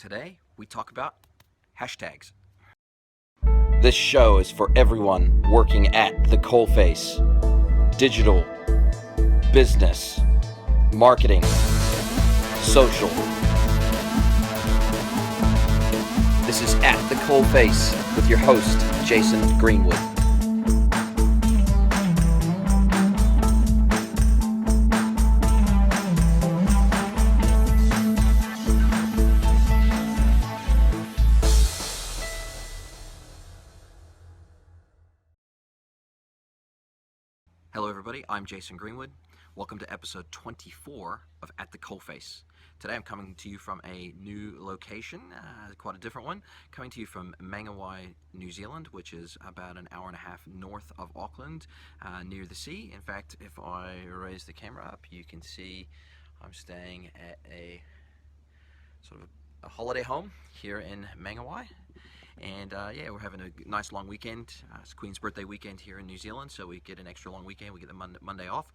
Today, we talk about hashtags. This show is for everyone working at the coalface. Digital, business, marketing, social. This is At the Coalface with your host, Jason Greenwood. Hello everybody, I'm Jason Greenwood. Welcome to episode 24 of At the Coalface. Today I'm coming to you from a new location, quite a different one, coming to you from Mangawhai, New Zealand, which is about an hour and a half north of Auckland, near the sea. In fact, if I raise the camera up, you can see I'm staying at a sort of a holiday home here in Mangawhai. And we're having a nice long weekend. It's Queen's birthday weekend here in New Zealand, so we get an extra long weekend. We get the Monday off.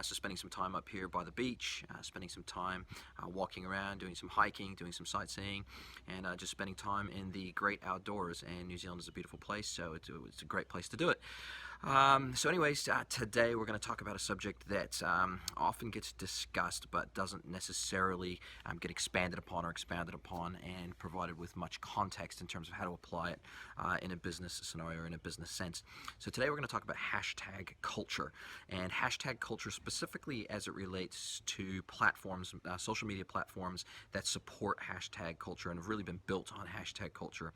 So spending some time up here by the beach, spending some time walking around, doing some hiking, doing some sightseeing, and just spending time in the great outdoors. And New Zealand is a beautiful place, so it's a great place to do it. Today we're going to talk about a subject that often gets discussed but doesn't necessarily get expanded upon or expounded upon and provided with much context in terms of how to apply it in a business scenario or in a business sense. So today we're going to talk about hashtag culture, and hashtag culture specifically as it relates to platforms, social media platforms that support hashtag culture and have really been built on hashtag culture.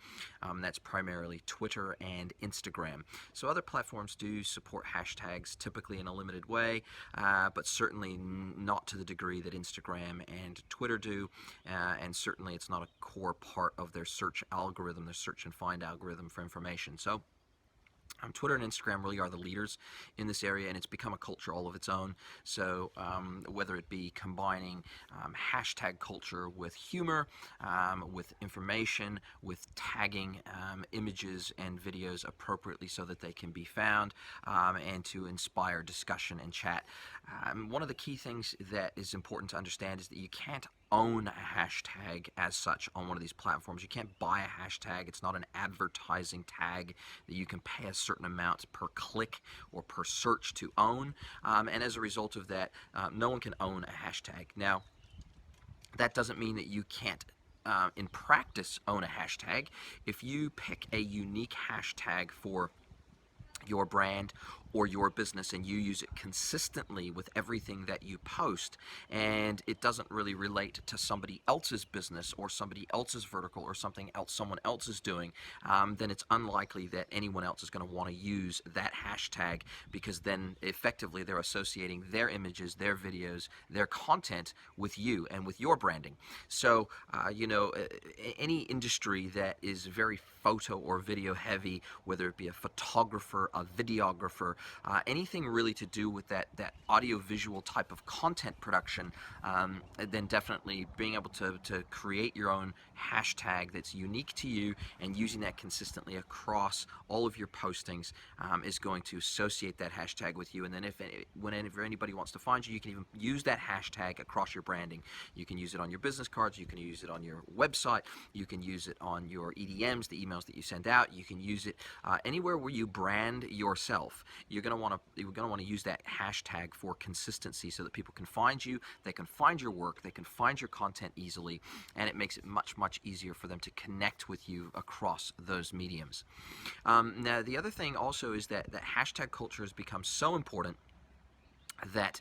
That's primarily Twitter and Instagram. So other platforms do support hashtags, typically in a limited way, but certainly not to the degree that Instagram and Twitter do, and certainly it's not a core part of their search algorithm, their search and find algorithm for information. So Twitter and Instagram really are the leaders in this area, and it's become a culture all of its own. So whether it be combining hashtag culture with humor, with information, with tagging images and videos appropriately so that they can be found, and to inspire discussion and chat. One of the key things that is important to understand is that you can't own a hashtag as such on one of these platforms. You can't buy a hashtag. It's not an advertising tag that you can pay a certain amount per click or per search to own, and as a result of that, no one can own a hashtag. Now, that doesn't mean that you can't in practice own a hashtag. If you pick a unique hashtag for your brand or your business and you use it consistently with everything that you post, and it doesn't really relate to somebody else's business or somebody else's vertical or something else someone else is doing, then it's unlikely that anyone else is going to want to use that hashtag, because then effectively they're associating their images, their videos, their content with you and with your branding. So any industry that is very photo or video heavy, whether it be a photographer, a videographer, anything really to do with that audio-visual type of content production, then definitely being able to create your own hashtag that's unique to you and using that consistently across all of your postings is going to associate that hashtag with you. And then whenever anybody wants to find you, you can even use that hashtag across your branding. You can use it on your business cards, you can use it on your website, you can use it on your EDMs, the emails that you send out, you can use it anywhere where you brand yourself. You're going to want to use that hashtag for consistency so that people can find you, they can find your work, they can find your content easily, and it makes it much easier for them to connect with you across those mediums. Now, the other thing also is that hashtag culture has become so important that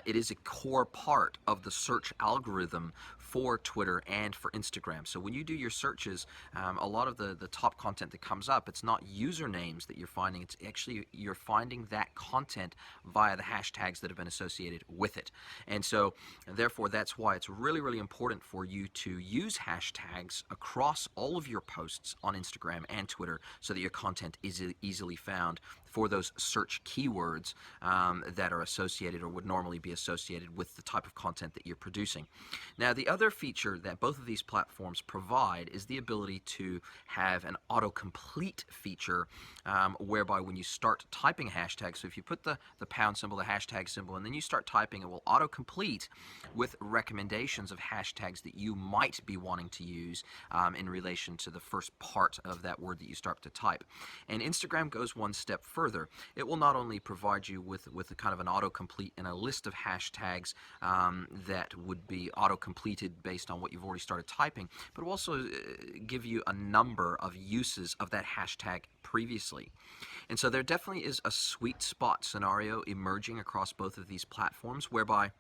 it is a core part of the search algorithm for Twitter and for Instagram. So when you do your searches, a lot of the top content that comes up, it's not usernames that you're finding, it's actually you're finding that content via the hashtags that have been associated with it. And so therefore that's why it's really important for you to use hashtags across all of your posts on Instagram and Twitter so that your content is easily found for those search keywords that are associated or would normally be associated with the type of content that you're producing. Now, the other feature that both of these platforms provide is the ability to have an autocomplete feature, whereby when you start typing a hashtag, so if you put the pound symbol, the hashtag symbol, and then you start typing, it will autocomplete with recommendations of hashtags that you might be wanting to use in relation to the first part of that word that you start to type. And Instagram goes one step further. It will not only provide you with a kind of an autocomplete and a list of hashtags that would be auto-completed based on what you've already started typing, but it will also give you a number of uses of that hashtag previously. And so there definitely is a sweet spot scenario emerging across both of these platforms, whereby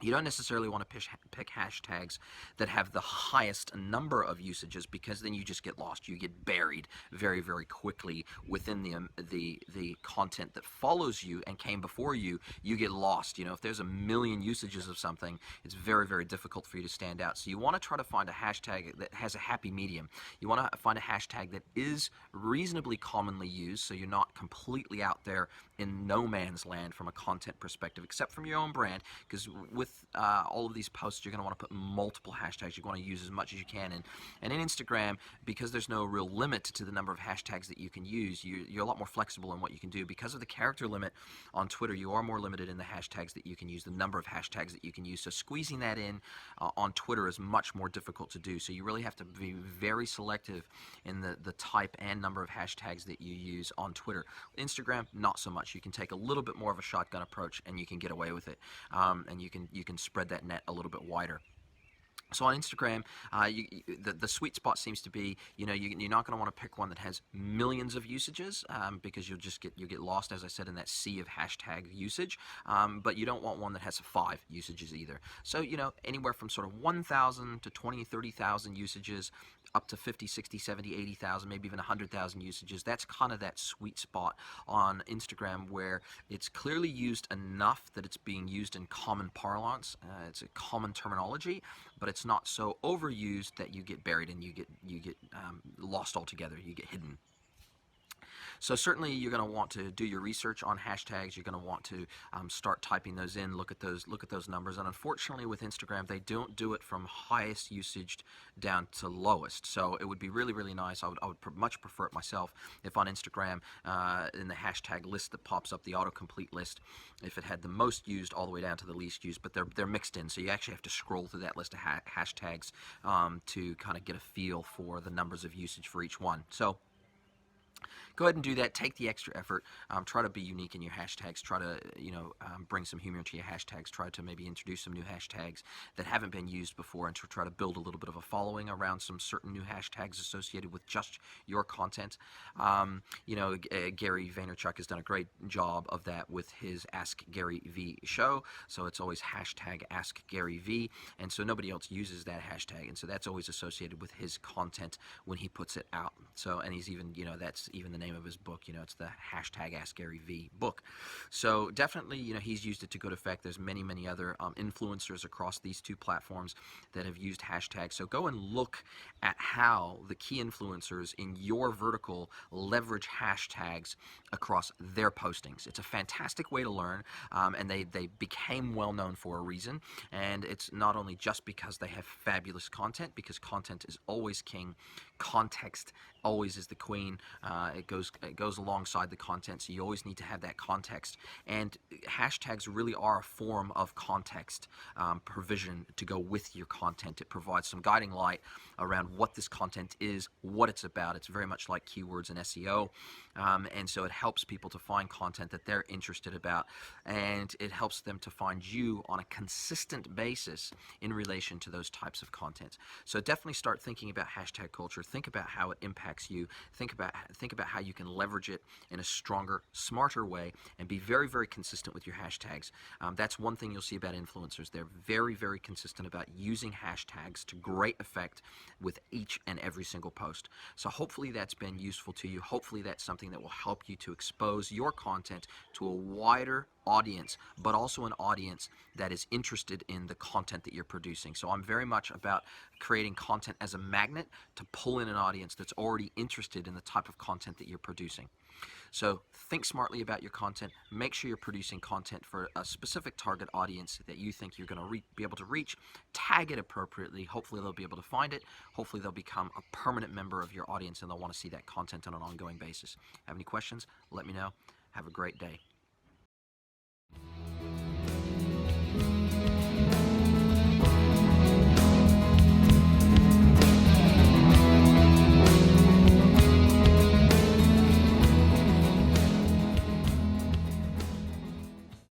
you don't necessarily want to pick hashtags that have the highest number of usages, because then you just get lost. You get buried very, very quickly within the content that follows you and came before you. You get lost. You know, if there's a million usages of something, it's very, very difficult for you to stand out. So you want to try to find a hashtag that has a happy medium. You want to find a hashtag that is reasonably commonly used, so you're not completely out there in no man's land from a content perspective, except from your own brand, because with all of these posts, you're going to want to put multiple hashtags. You want to use as much as you can. And in Instagram, because there's no real limit to the number of hashtags that you can use, you're a lot more flexible in what you can do. Because of the character limit on Twitter, you are more limited in the hashtags that you can use, the number of hashtags that you can use. So squeezing that in on Twitter is much more difficult to do. So you really have to be very selective in the type and number of hashtags that you use on Twitter. Instagram, not so much. You can take a little bit more of a shotgun approach and you can get away with it. And you can spread that net a little bit wider. So on Instagram, the sweet spot seems to be, you're not going to want to pick one that has millions of usages, because you'll get lost, as I said, in that sea of hashtag usage. But you don't want one that has 5 usages either. So anywhere from sort of 1,000 to 20, 30,000 usages, up to 50, 60, 70, 80,000, maybe even 100,000 usages. That's kind of that sweet spot on Instagram, where it's clearly used enough that it's being used in common parlance. It's a common terminology, but it's not so overused that you get buried and you get lost altogether. You get hidden. So certainly you're going to want to do your research on hashtags. You're going to want to start typing those in, look at those numbers. And unfortunately with Instagram, they don't do it from highest usage down to lowest. So it would be really, really nice. I would much prefer it myself if on Instagram, in the hashtag list that pops up, the autocomplete list, if it had the most used all the way down to the least used, but they're mixed in. So you actually have to scroll through that list of hashtags to kind of get a feel for the numbers of usage for each one. So go ahead and do that. Take the extra effort. Try to be unique in your hashtags. Try to, bring some humor into your hashtags. Try to maybe introduce some new hashtags that haven't been used before, and to try to build a little bit of a following around some certain new hashtags associated with just your content. Gary Vaynerchuk has done a great job of that with his Ask Gary V show. So it's always hashtag Ask Gary V, and so nobody else uses that hashtag, and so that's always associated with his content when he puts it out. So, and he's even, that's even the name of his book. It's the hashtag Ask Gary V book. So definitely, he's used it to good effect. There's many, many other influencers across these two platforms that have used hashtags. So go and look at how the key influencers in your vertical leverage hashtags across their postings. It's a fantastic way to learn, and they became well known for a reason. And it's not only just because they have fabulous content, because content is always king. Context always is the queen. It goes alongside the content, so you always need to have that context. And hashtags really are a form of context provision to go with your content. It provides some guiding light around what this content is, what it's about. It's very much like keywords and SEO, and so it helps people to find content that they're interested about, and it helps them to find you on a consistent basis in relation to those types of content. So definitely start thinking about hashtag culture. Think about how it impacts you. Think about how you can leverage it in a stronger, smarter way, and be very, very consistent with your hashtags. That's one thing you'll see about influencers. They're very, very consistent about using hashtags to great effect with each and every single post. So hopefully that's been useful to you. Hopefully that's something that will help you to expose your content to a wider audience, but also an audience that is interested in the content that you're producing. So I'm very much about creating content as a magnet to pull in an audience that's already interested in the type of content that you're producing. So think smartly about your content. Make sure you're producing content for a specific target audience that you think you're going to be able to reach. Tag it appropriately. Hopefully they'll be able to find it. Hopefully they'll become a permanent member of your audience and they'll want to see that content on an ongoing basis. Have any questions? Let me know. Have a great day.